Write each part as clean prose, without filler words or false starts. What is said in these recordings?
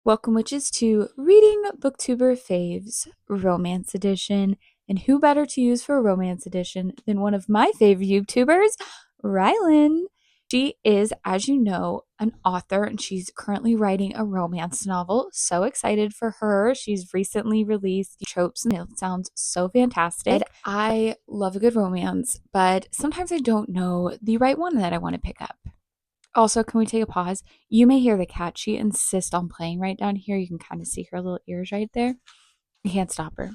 Welcome, witches, to Reading BookTuber Favs Romance Edition. And who better to use for a romance edition than one of my favorite YouTubers, Rylanne. She is, as you know, an author and she's currently writing a romance novel. So excited for her. She's recently released Tropes and it sounds so fantastic. I love a good romance, but sometimes I don't know the right one that I want to pick up. Also, can we take a pause? You may hear the cat. She insists on playing right down here. You can kind of see her little ears right there. I can't stop her.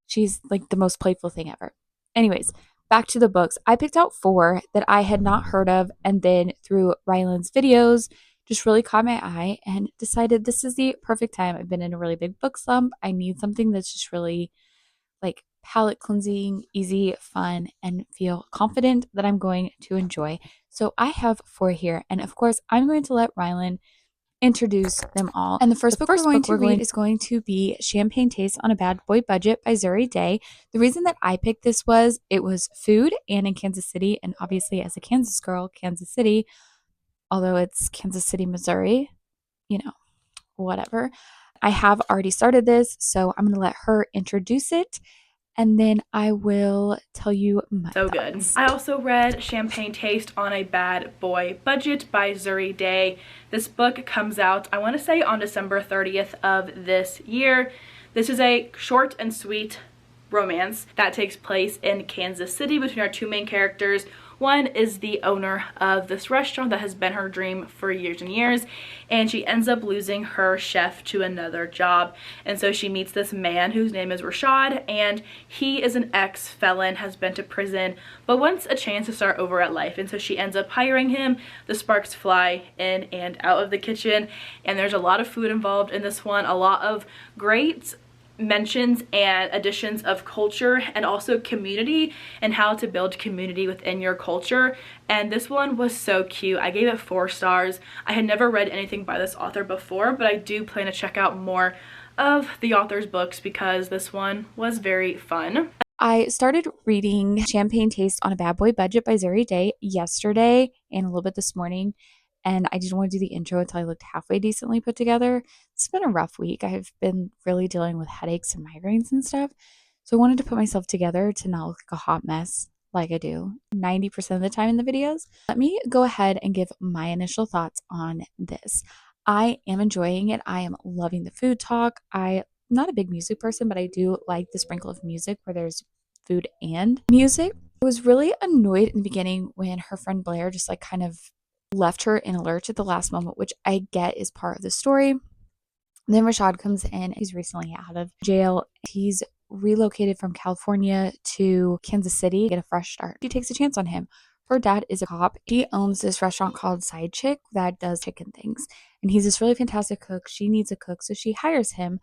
She's like the most playful thing ever. Anyways, back to the books. I picked out 4 that I had not heard of, and then through Rylanne's videos, just really caught my eye and decided this is the perfect time. I've been in a really big book slump. I need something that's just really like palate cleansing, easy, fun, and feel confident that I'm going to enjoy. So I have 4 here, and of course, I'm going to let Rylanne introduce them all. And the first book we're going to read is going to be Champagne Taste on a Bad Boy Budget by Zuri Day. The reason that I picked this was it was food and in Kansas City, and obviously as a Kansas girl, Kansas City, although it's Kansas City, Missouri, whatever. I have already started this, so I'm going to let her introduce it, and then I will tell you my So thoughts. good. I also read Champagne Taste on a Bad Boy Budget by Zuri Day. This book comes out, I want to say, on December 30th of this year. This is a short and sweet romance that takes place in Kansas City between our 2 main characters. One is the owner of this restaurant that has been her dream for years and years, and she ends up losing her chef to another job. And so she meets this man whose name is Rashad, and he is an ex-felon, has been to prison, but wants a chance to start over at life. And so she ends up hiring him. The sparks fly in and out of the kitchen, and there's a lot of food involved in this one, a lot of great mentions and additions of culture and also community and how to build community within your culture. And this one was so cute. I gave it 4 stars. I had never read anything by this author before, but I do plan to check out more of the author's books because this one was very fun. I started reading Champagne Taste on a Bad Boy Budget by Zuri Day yesterday and a little bit this morning, and I didn't want to do the intro until I looked halfway decently put together. It's been a rough week. I've been really dealing with headaches and migraines and stuff, so I wanted to put myself together to not look like a hot mess like I do 90% of the time in the videos. Let me go ahead and give my initial thoughts on this. I am enjoying it. I am loving the food talk. I'm not a big music person, but I do like the sprinkle of music where there's food and music. I was really annoyed in the beginning when her friend Blair just like kind of left her in a lurch at the last moment, which I get is part of the story. Then Rashad comes in. He's recently out of jail. He's relocated from California to Kansas City to get a fresh start. She takes a chance on him. Her dad is a cop. He owns this restaurant called Side Chick that does chicken things. And he's this really fantastic cook. She needs a cook, so she hires him.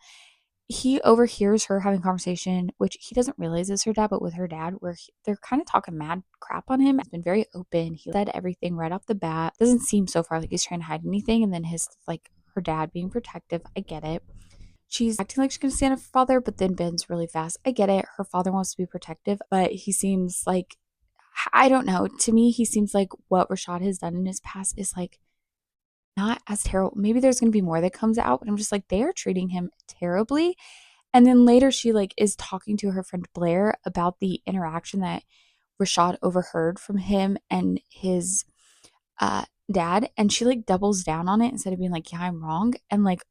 He overhears her having a conversation, which he doesn't realize is her dad, but with her dad, where they're kind of talking mad crap on him. He's been very open. He said everything right off the bat. Doesn't seem so far like he's trying to hide anything. And then her dad being protective. I get it. She's acting like she's going to stand up for her father, but then bends really fast. I get it. Her father wants to be protective, but he seems like, I don't know. To me, he seems like what Rashad has done in his past is like not as terrible. Maybe there's going to be more that comes out, but I'm just like, they are treating him terribly. And then later she like is talking to her friend Blair about the interaction that Rashad overheard from him and his dad, and she like doubles down on it instead of being like, yeah, I'm wrong. And like,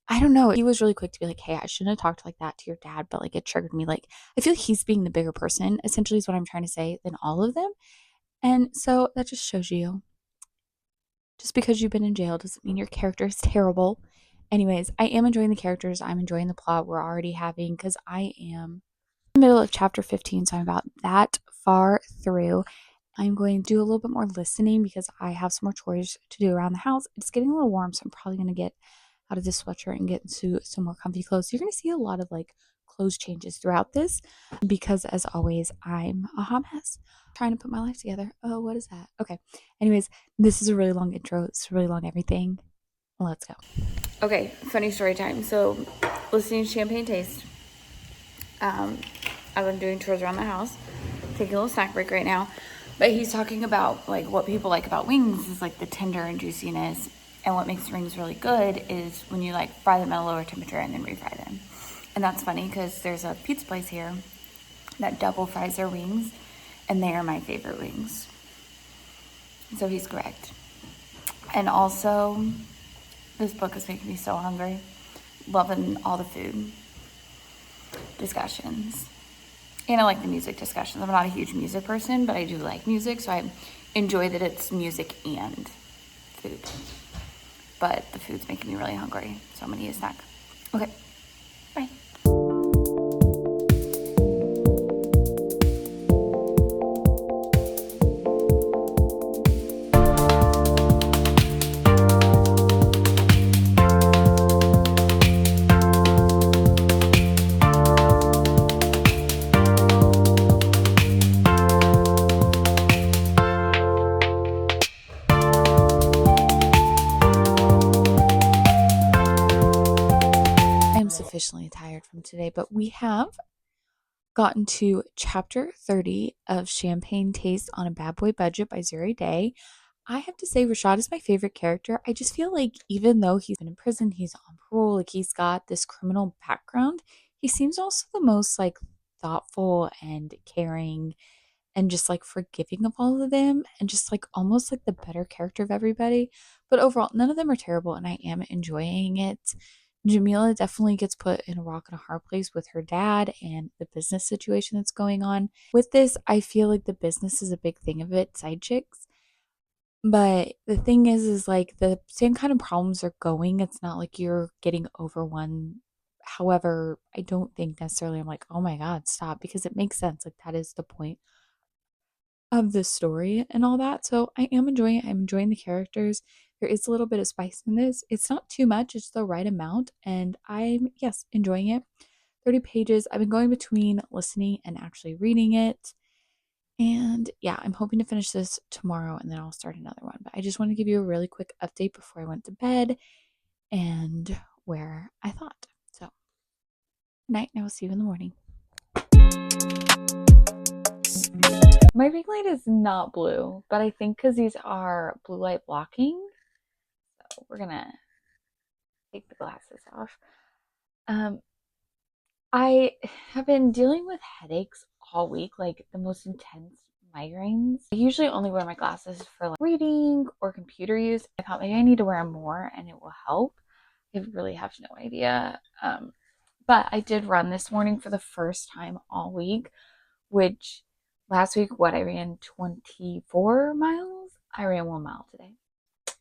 I don't know, he was really quick to be like, hey, I shouldn't have talked like that to your dad, but like it triggered me. Like, I feel like he's being the bigger person, essentially, is what I'm trying to say, than all of them. And so that just shows you, just because you've been in jail doesn't mean your character is terrible. Anyways, I am enjoying the characters. I'm enjoying the plot we're already having because I am in the middle of chapter 15, so I'm about that far through. I'm going to do a little bit more listening because I have some more chores to do around the house. It's getting a little warm, so I'm probably going to get out of this sweatshirt and get into some more comfy clothes. So you're going to see a lot of like clothes changes throughout this because, as always, I'm a hot mess trying to put my life together. Oh, what is that? Okay. Anyways, this is a really long intro. It's really long everything. Let's go. Okay, funny story time. So, listening to Champagne Taste. I've been doing chores around the house. Taking a little snack break right now. But he's talking about like what people like about wings is like the tender and juiciness. And what makes rings really good is when you like fry them at a lower temperature and then refry them. And that's funny because there's a pizza place here that double fries their wings, and they are my favorite wings. So he's correct. And also, this book is making me so hungry. Loving all the food discussions. And I like the music discussions. I'm not a huge music person, but I do like music, so I enjoy that it's music and food. But the food's making me really hungry, so I'm gonna eat a snack. Okay, bye. I'm sufficiently tired from today, but we have gotten to chapter 30 of Champagne Taste on a Bad Boy Budget by Zuri Day. I have to say, Rashad is my favorite character. I just feel like even though he's been in prison, he's on parole, like he's got this criminal background, he seems also the most like thoughtful and caring and just like forgiving of all of them and just like almost like the better character of everybody. But overall, none of them are terrible and I am enjoying it. Jamila definitely gets put in a rock and a hard place with her dad and the business situation that's going on. With this, I feel like the business is a big thing of it, side chicks. But the thing is like the same kind of problems are going. It's not like you're getting over one. However, I don't think necessarily I'm like, oh my God, stop, because it makes sense. Like that is the point of the story and all that. So I am enjoying it. I'm enjoying the characters. There is a little bit of spice in this. It's not too much, it's the right amount. And I'm, yes, enjoying it. 30 pages. I've been going between listening and actually reading it. And yeah, I'm hoping to finish this tomorrow and then I'll start another one. But I just want to give you a really quick update before I went to bed and where I thought. So, night, and I will see you in the morning. My ring light is not blue, but I think because these are blue light blocking, so we're gonna take the glasses off. Um, I have been dealing with headaches all week, like the most intense migraines. I usually only wear my glasses for like reading or computer use. I thought maybe I need to wear them more and it will help. I really have no idea. But I did run this morning for the first time all week, which last week, what, I ran 24 miles? I ran 1 mile today.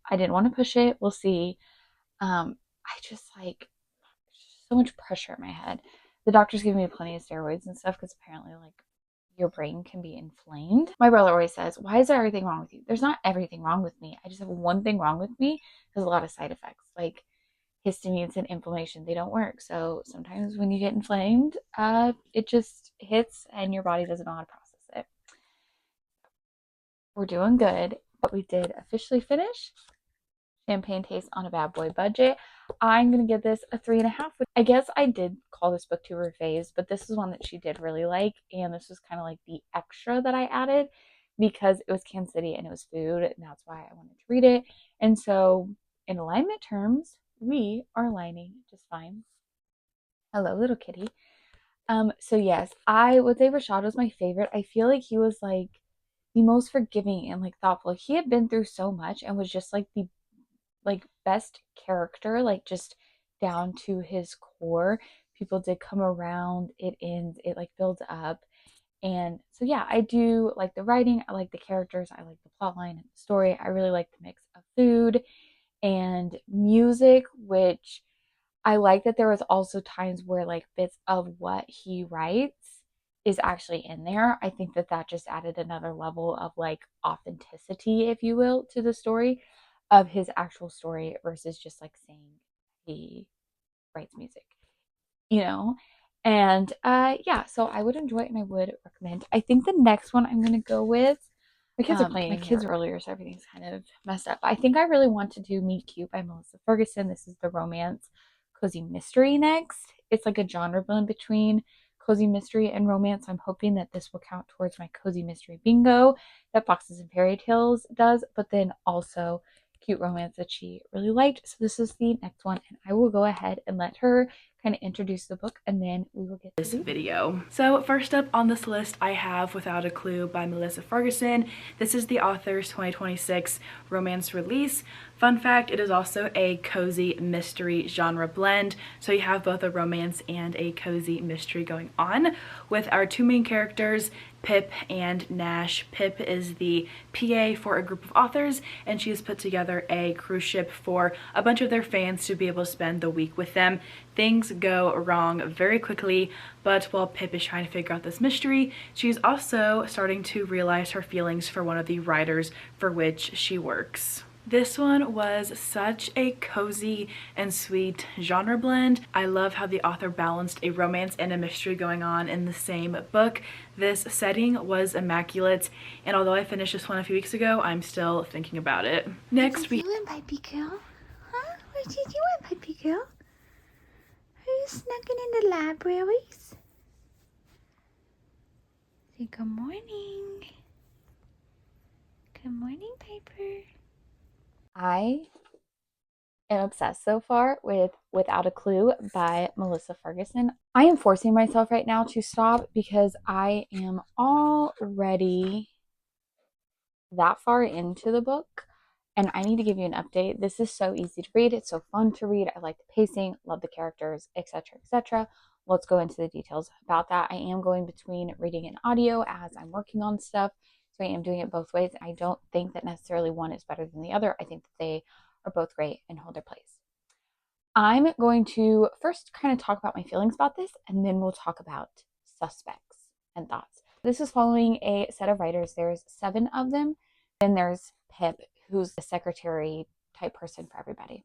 I didn't want to push it. We'll see. I just like so much pressure in my head. The doctor's giving me plenty of steroids and stuff because apparently, like, your brain can be inflamed. My brother always says, why is there everything wrong with you? There's not everything wrong with me. I just have one thing wrong with me. There's a lot of side effects. Like, histamines and inflammation, they don't work. So sometimes when you get inflamed, it just hits and your body doesn't know how to process it. We're doing good, but we did officially finish Champagne Taste on a Bad Boy Budget. I'm gonna give this a 3.5. I guess I did call this BookTuber Favs, but this is one that she did really like, and this was kind of like the extra that I added because it was Kansas City and it was food, and that's why I wanted to read it. And so, in alignment terms, we are aligning just fine. Hello, little kitty. So yes, I would say Rashad was my favorite. I feel like he was like the most forgiving and like thoughtful. He had been through so much and was just like the like best character, like just down to his core. People did come around, it ends, it like builds up. And so yeah, I do like the writing, I like the characters, I like the plot line and the story. I really like the mix of food and music, which I like that there was also times where like bits of what he writes is actually in there. I think that that just added another level of like authenticity, if you will, to the story of his actual story versus just like saying he writes music, you know? And yeah, so I would enjoy it and I would recommend. I think the next one I'm gonna go with my kids are playing. My kids are earlier, so everything's kind of messed up. I think I really want to do Meet Cute by Melissa Ferguson. This is the romance cozy mystery next. It's like a genre blend between cozy mystery and romance. I'm hoping that this will count towards my cozy mystery bingo that Foxes and Fairy Tales does, but then also cute romance that she really liked. So this is the next one, and I will go ahead and let her kind of introduce the book, and then we will get to this video. So first up on this list, I have Without a Clue by Melissa Ferguson. This is the author's 2026 romance release. Fun fact, it is also a cozy mystery genre blend. So you have both a romance and a cozy mystery going on with our two main characters, Pip and Nash. Pip is the PA for a group of authors, and she has put together a cruise ship for a bunch of their fans to be able to spend the week with them. Things go wrong very quickly, but while Pip is trying to figure out this mystery, she's also starting to realize her feelings for one of the writers for which she works. This one was such a cozy and sweet genre blend. I love how the author balanced a romance and a mystery going on in the same book. This setting was immaculate, and although I finished this one a few weeks ago, I'm still thinking about it. Next, What you doing, puppy girl? Huh? What you doing, puppy girl? Are you snugging in the libraries? Say good morning. Good morning, Piper. I am obsessed so far with Without a Clue by Melissa Ferguson. I am forcing myself right now to stop because I am already that far into the book and I need to give you an update. This is so easy to read. It's so fun to read. I like the pacing, love the characters, etc., etc. Let's go into the details about that. I am going between reading and audio as I'm working on stuff. So I am doing it both ways. I don't think that necessarily one is better than the other. I think that they are both great and hold their place. I'm going to first kind of talk about my feelings about this, and then we'll talk about suspects and thoughts. This is following a set of writers. There's 7 of them. Then there's Pip, who's the secretary type person for everybody,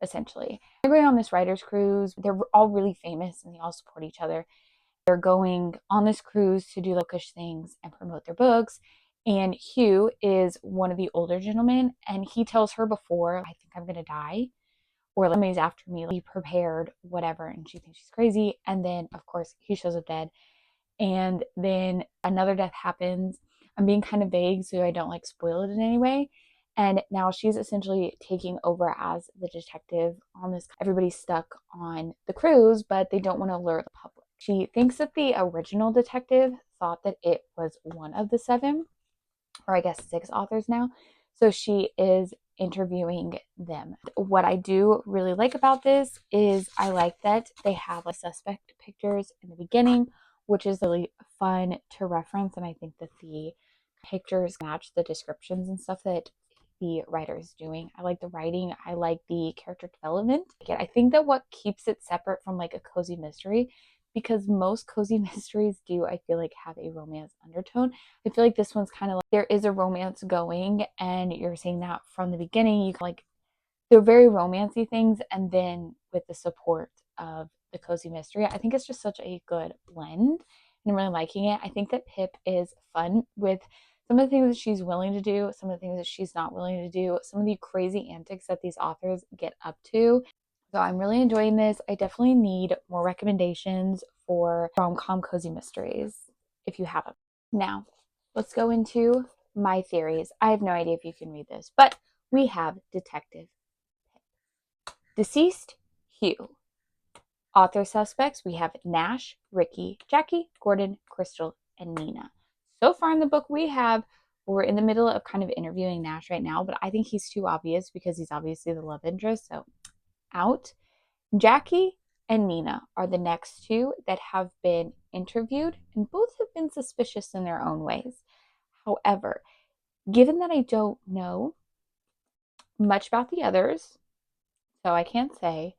essentially. They're going on this writer's cruise. They're all really famous and they all support each other. They're going on this cruise to do bookish things and promote their books. And Hugh is one of the older gentlemen, and he tells her before, I think I'm going to die, or somebody's after me, be prepared, whatever. And she thinks she's crazy. And then, of course, he shows up dead. And then another death happens. I'm being kind of vague so I don't like spoil it in any way. And now she's essentially taking over as the detective on this. Everybody's stuck on the cruise, but they don't want to alert the public. She thinks that the original detective thought that it was one of the 7, or I guess 6 authors now. So she is interviewing them. What I do really like about this is I like that they have like suspect pictures in the beginning, which is really fun to reference. And I think that the pictures match the descriptions and stuff that the writer is doing. I like the writing. I like the character development. I think that what keeps it separate from like a cozy mystery, because most cozy mysteries do, I feel like, have a romance undertone. I feel like this one's kind of like there is a romance going and you're seeing that from the beginning. You can like, they're very romancy things, and then with the support of the cozy mystery, I think it's just such a good blend and I'm really liking it. I think that Pip is fun with some of the things that she's willing to do, some of the things that she's not willing to do, some of the crazy antics that these authors get up to. So I'm really enjoying this. I definitely need more recommendations for rom-com cozy mysteries if you have them. Now, let's go into my theories. I have no idea if you can read this, but we have Detective Pip. Deceased, Hugh. Author suspects, we have Nash, Ricky, Jackie, Gordon, Crystal, and Nina. So far in the book we're in the middle of kind of interviewing Nash right now, but I think he's too obvious because he's obviously the love interest, so out. Jackie and Nina are the next 2 that have been interviewed, and both have been suspicious in their own ways. However, given that I don't know much about the others, so I can't say,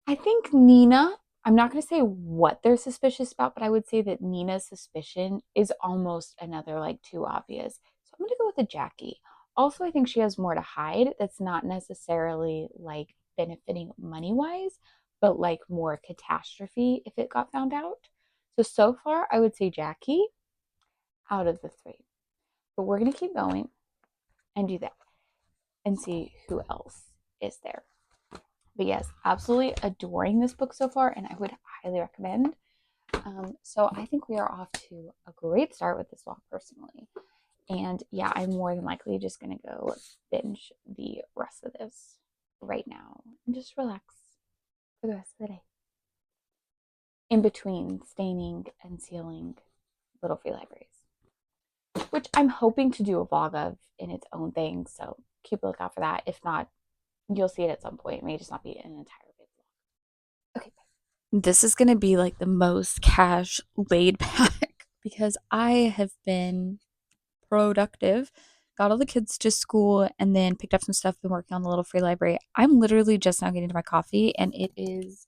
I think Nina, I'm not going to say what they're suspicious about, but I would say that Nina's suspicion is almost another like too obvious. So I'm going to go with the Jackie. Also, I think she has more to hide that's not necessarily like benefiting money wise, but like more catastrophe if it got found out. So far, I would say Jackie out of the 3. But we're going to keep going and do that and see who else is there. But yes, absolutely adoring this book so far, and I would highly recommend. So I think we are off to a great start with this one personally. And yeah, I'm more than likely just going to go binge the rest of this right now and just relax for the rest of the day. In between staining and sealing little free libraries, which I'm hoping to do a vlog of in its own thing. So keep a lookout for that. If not, you'll see it at some point. It may just not be an entire big vlog. Okay. This is going to be like the most cash laid back because I have been productive. Got all the kids to school and then picked up some stuff, been working on the little free library. I'm literally just now getting to my coffee and it is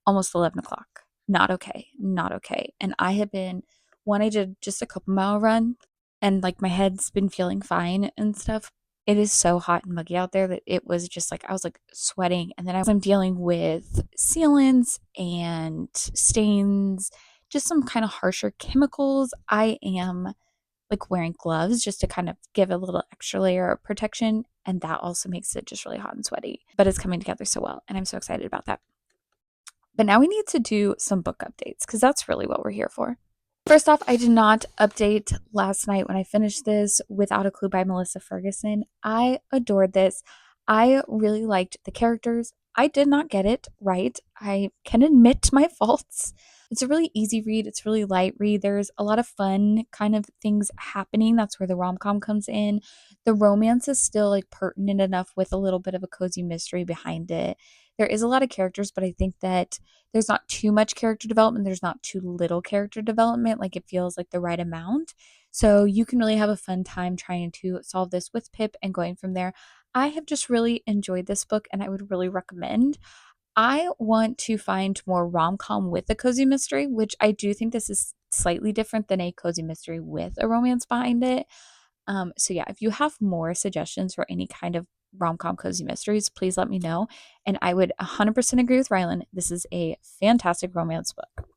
almost 11 o'clock. Not okay. Not okay. And I have been, I did just a couple mile run and like my head's been feeling fine and stuff. It is so hot and muggy out there that it was just like, I was like sweating. And then I'm dealing with sealants and stains, just some kind of harsher chemicals. I am like wearing gloves just to kind of give a little extra layer of protection. And that also makes it just really hot and sweaty. But it's coming together so well. And I'm so excited about that. But now we need to do some book updates because that's really what we're here for. First off, I did not update last night when I finished this Without a Clue by Melissa Ferguson. I adored this. I really liked the characters. I did not get it right. I can admit my faults. It's a really easy read. It's a really light read. There's a lot of fun kind of things happening. That's where the rom-com comes in. The romance is still like pertinent enough with a little bit of a cozy mystery behind it. There is a lot of characters, but I think that there's not too much character development. There's not too little character development. Like it feels like the right amount. So you can really have a fun time trying to solve this with Pip and going from there. I have just really enjoyed this book and I would really recommend. I want to find more rom-com with a cozy mystery, which I do think this is slightly different than a cozy mystery with a romance behind it. So yeah, if you have more suggestions for any kind of rom-com cozy mysteries, please let me know. And I would 100% agree with Rylan. This is a fantastic romance book.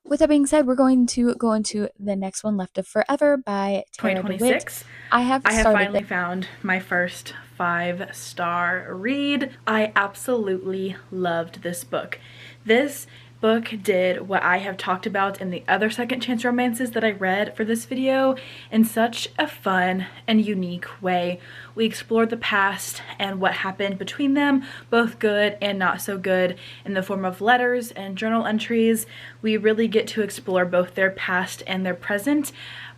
With that being said, we're going to go into the next one, Left of Forever by Tara DeWitt. 2026. I have finally found my first 5-star read. I absolutely loved this book. This book did what I have talked about in the other second chance romances that I read for this video in such a fun and unique way. We explored the past and what happened between them, both good and not so good, in the form of letters and journal entries. We really get to explore both their past and their present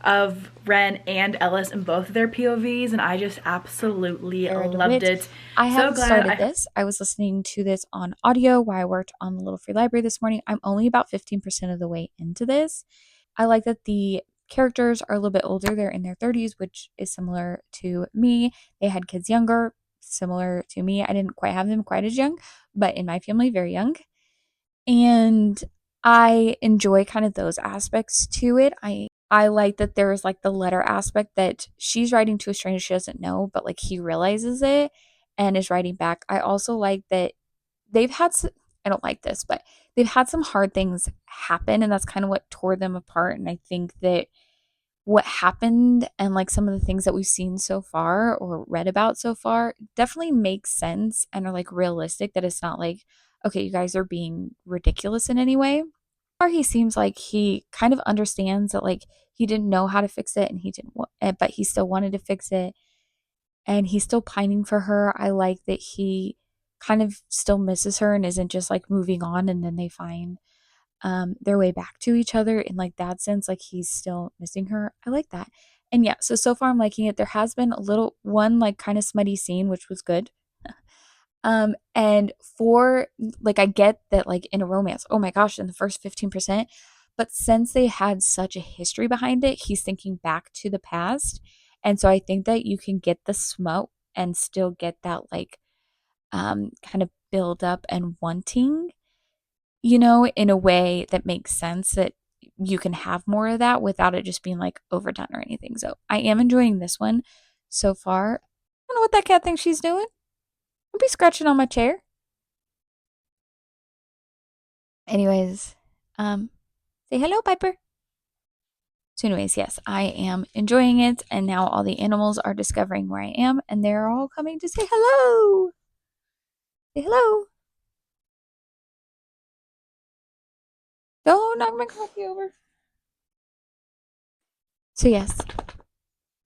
of Ren and Ellis in both of their POVs, and I just absolutely loved it. I have started this. I was listening to this on audio while I worked on the little free library this morning. I'm only about 15% of the way into this. I like that the characters are a little bit older. They're in their 30s, which is similar to me. They had kids younger, similar to me. I didn't quite have them quite as young, but in my family, very young. And I enjoy kind of those aspects to it. I like that there's like the letter aspect that she's writing to a stranger she doesn't know, but like he realizes it and is writing back. I also like that they've had I don't like this, but they've had some hard things happen and that's kind of what tore them apart. And I think that what happened and like some of the things that we've seen so far or read about so far definitely makes sense and are like realistic, that it's not like, okay, you guys are being ridiculous in any way. Or he seems like he kind of understands that like he didn't know how to fix it and he didn't but he still wanted to fix it and he's still pining for her. I like that he kind of still misses her and isn't just like moving on and then they find their way back to each other in like that sense, like he's still missing her. I like that. And yeah, so far I'm liking it. There has been a little one like kind of smutty scene, which was good. And for like, I get that like in a romance, oh my gosh, in the first 15%, but since they had such a history behind it, he's thinking back to the past. And so I think that you can get the smut and still get that like kind of build up and wanting, you know, in a way that makes sense, that you can have more of that without it just being like overdone or anything. So I am enjoying this one so far. I don't know what that cat thinks she's doing. Don't be scratching on my chair. Anyways, say hello, Piper. So anyways, yes, I am enjoying it, and now all the animals are discovering where I am, and they're all coming to say hello. Say hello. Don't knock my coffee over. So yes,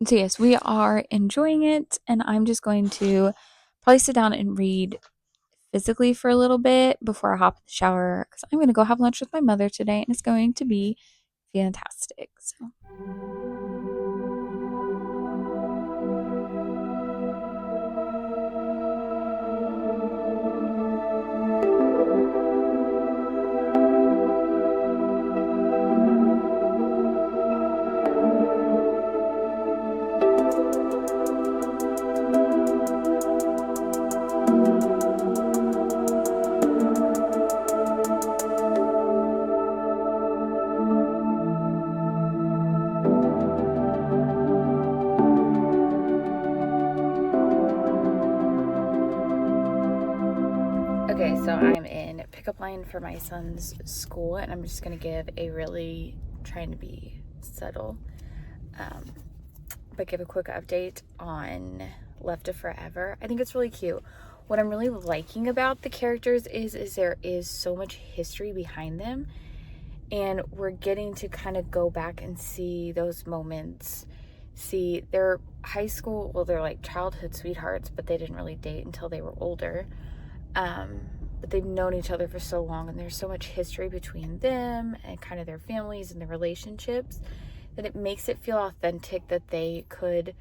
So yes, we are enjoying it, and I'm just going to probably sit down and read physically for a little bit before I hop in the shower because I'm going to go have lunch with my mother today, and it's going to be fantastic. So. Okay, so I'm in pickup line for my son's school, and I'm just gonna give a really trying to be subtle, but give a quick update on Left of Forever. I think it's really cute. What I'm really liking about the characters is there is so much history behind them, and we're getting to kind of go back and see those moments. See their high school, well, they're like childhood sweethearts, but they didn't really date until they were older. But they've known each other for so long, and there's so much history between them and kind of their families and their relationships that it makes it feel authentic that they could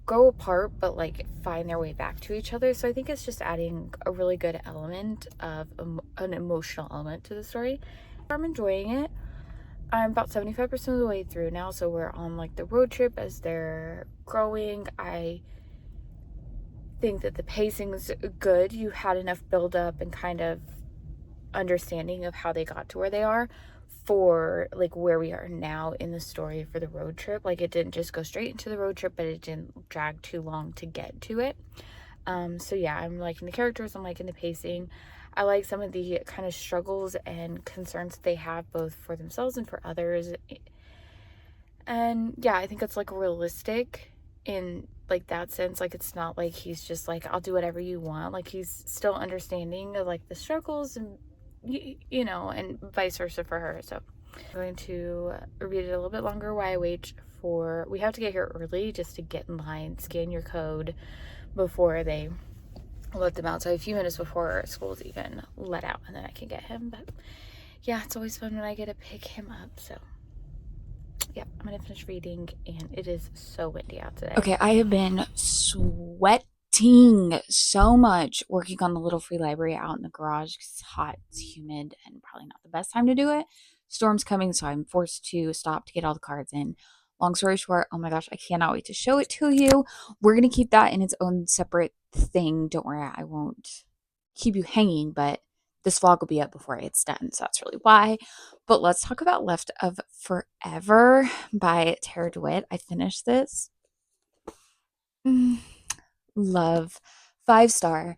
grow apart but like find their way back to each other. So I think it's just adding a really good element of an emotional element to the story. I'm enjoying it. I'm about 75% of the way through now, so we're on like the road trip as they're growing. I think that the pacing's good. You had enough build up and kind of understanding of how they got to where they are for like where we are now in the story for the road trip. Like it didn't just go straight into the road trip, but it didn't drag too long to get to it. So yeah, I'm liking the characters, I'm liking the pacing. I like some of the kind of struggles and concerns that they have both for themselves and for others. And yeah, I think it's like realistic in like that sense. Like it's not like he's just like, I'll do whatever you want. Like he's still understanding of like the struggles and you know, and vice versa for her. So I'm going to read it a little bit longer while I wait for, we have to get here early just to get in line, scan your code before they let them out. So a few minutes before school's even let out, and then I can get him. But yeah, it's always fun when I get to pick him up. So yeah, I'm gonna finish reading, and it is so windy out today. Okay, I have been sweating so much working on the little free library out in the garage. It's hot, it's humid, and probably not the best time to do it. Storm's coming, so I'm forced to stop to get all the cards in. Long story short, oh my gosh, I cannot wait to show it to you. We're gonna keep that in its own separate thing. Don't worry, I won't keep you hanging, but this vlog will be up before it's done, so that's really why. But let's talk about Left of Forever by Tara DeWitt. I finished this. Love. 5-star.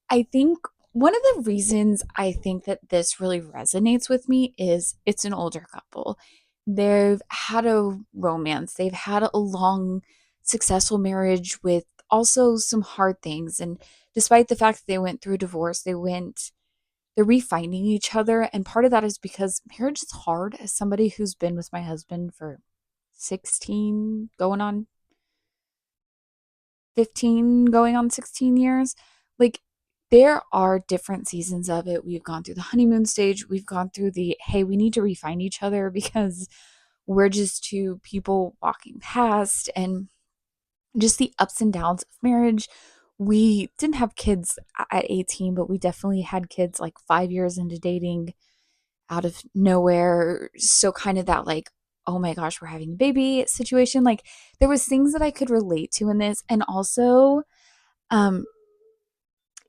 I think one of the reasons I think that this really resonates with me is it's an older couple. They've had a romance, they've had a long, successful marriage with also some hard things. And despite the fact that they went through divorce, they're refinding each other. And part of that is because marriage is hard. As somebody who's been with my husband for 16, going on 15, going on 16 years, like there are different seasons of it. We've gone through the honeymoon stage. We've gone through the, hey, we need to refine each other because we're just two people walking past, and just the ups and downs of marriage. We didn't have kids at 18, but we definitely had kids like 5 years into dating out of nowhere. So kind of that like, oh my gosh, we're having a baby situation. Like there was things that I could relate to in this. And also, um,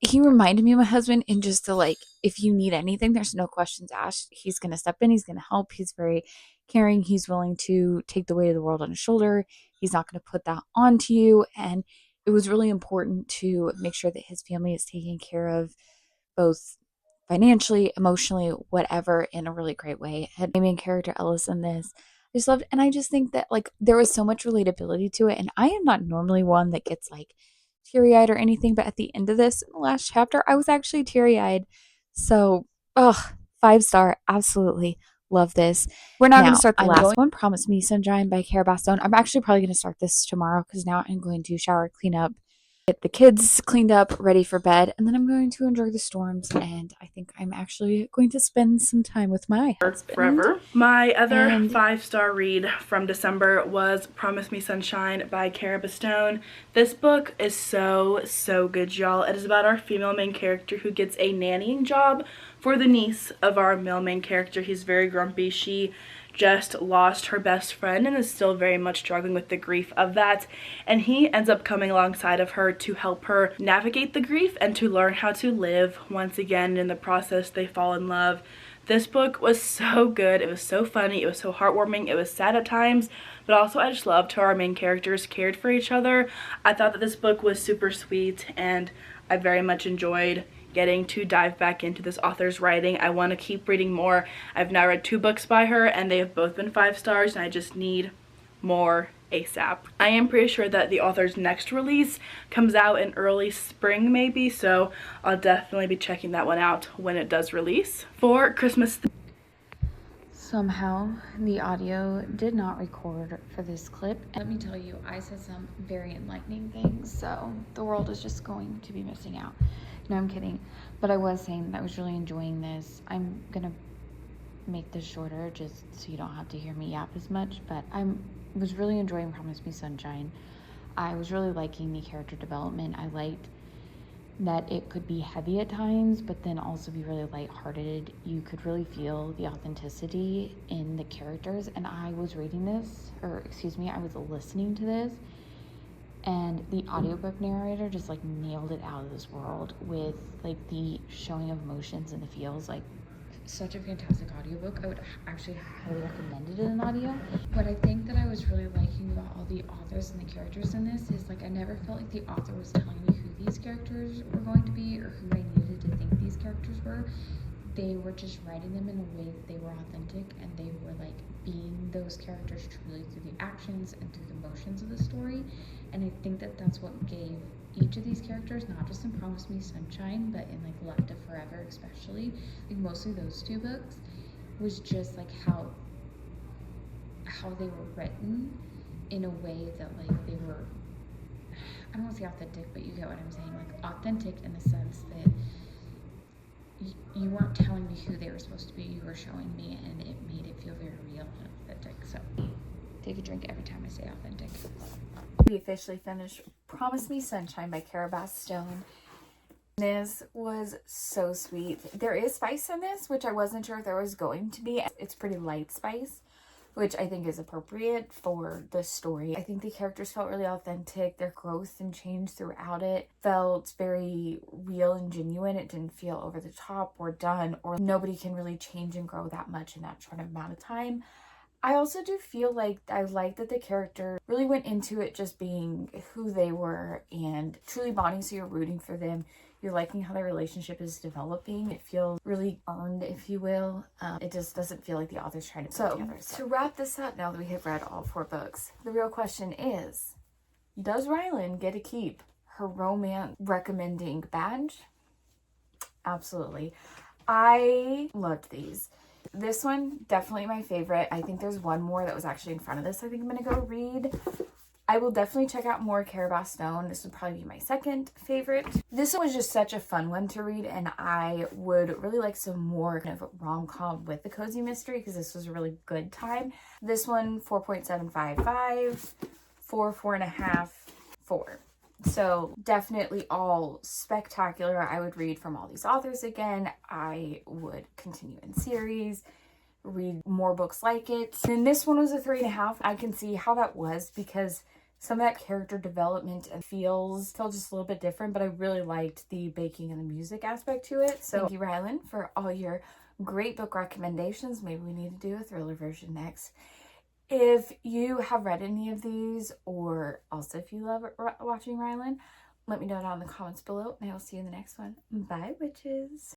he reminded me of my husband in just the like, if you need anything, there's no questions asked. He's going to step in. He's going to help. He's very caring. He's willing to take the weight of the world on his shoulder. He's not going to put that onto you. And it was really important to make sure that his family is taken care of both financially, emotionally, whatever, in a really great way. And the main character, Ellis, in this, I just loved. And I just think that like there was so much relatability to it. And I am not normally one that gets like teary-eyed or anything, but at the end of this, in the last chapter, I was actually teary-eyed. So, 5-star, absolutely Love this. We're now going to start the I'm last one, Promise Me Sunshine by Cara Stone. I'm actually probably going to start this tomorrow because now I'm going to shower, clean up, get the kids cleaned up, ready for bed, and then I'm going to enjoy the storms, and I think I'm actually going to spend some time with my husband. Forever. My other 5-star read from December was Promise Me Sunshine by Cara Stone. This book is so good, y'all. It is about our female main character who gets a nannying job for the niece of our male main character. He's very grumpy. She just lost her best friend and is still very much struggling with the grief of that, and he ends up coming alongside of her to help her navigate the grief and to learn how to live once again. In the process, they fall in love. This book was so good. It was so funny. It was so heartwarming. It was sad at times, but also I just loved how our main characters cared for each other. I thought that this book was super sweet, and I very much enjoyed getting to dive back into this author's writing. I want to keep reading more. I've now read 2 books by her, and they have both been 5 stars, and I just need more ASAP. I am pretty sure that the author's next release comes out in early spring maybe, so I'll definitely be checking that one out when it does release. For Christmas, somehow the audio did not record for this clip. And let me tell you, I said some very enlightening things, so the world is just going to be missing out. No, I'm kidding. But I was saying that I was really enjoying this. I'm gonna make this shorter just so you don't have to hear me yap as much, but I was really enjoying Promise Me Sunshine. I was really liking the character development. I liked that it could be heavy at times, but then also be really lighthearted. You could really feel the authenticity in the characters, and I was reading this, or excuse me, I was listening to this, and the audiobook narrator just like nailed it out of this world with like the showing of emotions and the feels. Like, such a fantastic audiobook. I would actually highly recommend it in an audio. What I think that I was really liking about all the authors and the characters in this is like I never felt like the author was telling me who these characters were going to be or who I needed to think these characters were. They were just writing them in a way that they were authentic, and they were like being those characters truly through the actions and through the emotions of the story. And I think that that's what gave each of these characters, not just in Promise Me Sunshine, but in like Left of Forever especially, like mostly those 2 books, was just like how they were written in a way that like they were, I don't want to say authentic, but you get what I'm saying, like authentic in the sense that you weren't telling me who they were supposed to be, you were showing me, and it made it feel very real and authentic. So take a drink every time I say authentic. We officially finished Promise Me Sunshine by Cara Stone. This was so sweet. There is spice in this, which I wasn't sure if there was going to be. It's pretty light spice, which I think is appropriate for the story. I think the characters felt really authentic. Their growth and change throughout it felt very real and genuine. It didn't feel over the top or done, or nobody can really change and grow that much in that short amount of time. I also do feel like I like that the character really went into it just being who they were and truly bonding, so you're rooting for them. You're liking how their relationship is developing. It feels really earned, if you will. It just doesn't feel like the author's trying to put it together. So to wrap this up, now that we have read all 4 books, the real question is, does Rylanne get to keep her romance recommending badge? Absolutely. I loved these. This one, definitely my favorite. I think there's one more that was actually in front of this I think I'm going to go read. I will definitely check out more Cara Stone. This would probably be my second favorite. This one was just such a fun one to read, and I would really like some more kind of rom-com with the cozy mystery because this was a really good time. This one, 4.755, 4.5, 4. So definitely all spectacular. I would read from all these authors again. I would continue in series, read more books like it. And this one was a 3.5. I can see how that was because some of that character development and felt just a little bit different, but I really liked the baking and the music aspect to it. So thank you, Rylanne, for all your great book recommendations. Maybe we need to do a thriller version next. If you have read any of these, or also if you love watching Rylanne, let me know down in the comments below, and I will see you in the next one. Bye, witches.